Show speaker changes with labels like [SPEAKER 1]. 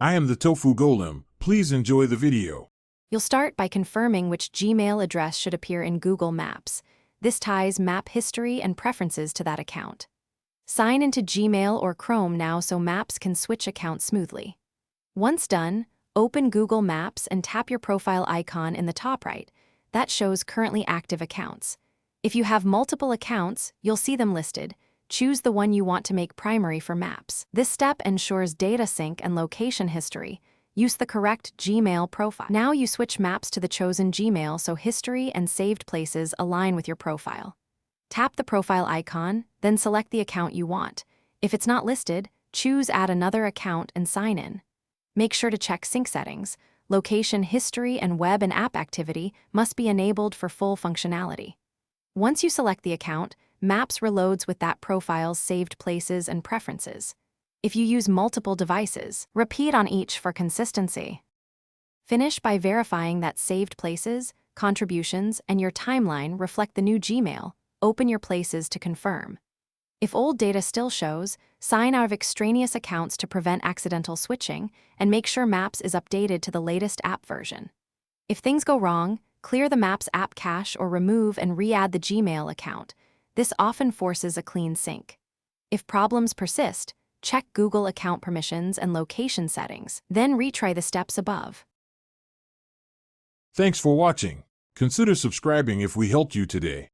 [SPEAKER 1] I am the Tofu Golem. Please enjoy the video.
[SPEAKER 2] You'll start by confirming which Gmail address should appear in Google Maps. This ties map history and preferences to that account. Sign into Gmail or Chrome now so Maps can switch accounts smoothly. Once done, open Google Maps and tap your profile icon in the top right. That shows currently active accounts. If you have multiple accounts, you'll see them listed. Choose the one you want to make primary for Maps. This step ensures data sync and location history. Use the correct Gmail profile. Now you switch Maps to the chosen Gmail so history and saved places align with your profile. Tap the profile icon, then select the account you want. If it's not listed, choose Add another account and sign in. Make sure to check sync settings. Location history and web and app activity must be enabled for full functionality. Once you select the account, Maps reloads with that profile's saved places and preferences. If you use multiple devices, repeat on each for consistency. Finish by verifying that saved places, contributions, and your timeline reflect the new Gmail. Open your places to confirm. If old data still shows, sign out of extraneous accounts to prevent accidental switching, and make sure Maps is updated to the latest app version. If things go wrong, clear the Maps app cache or remove and re-add the Gmail account. This often forces a clean sync. If problems persist, check Google account permissions and location settings, then retry the steps above.
[SPEAKER 1] Thanks for watching. Consider subscribing if we helped you today.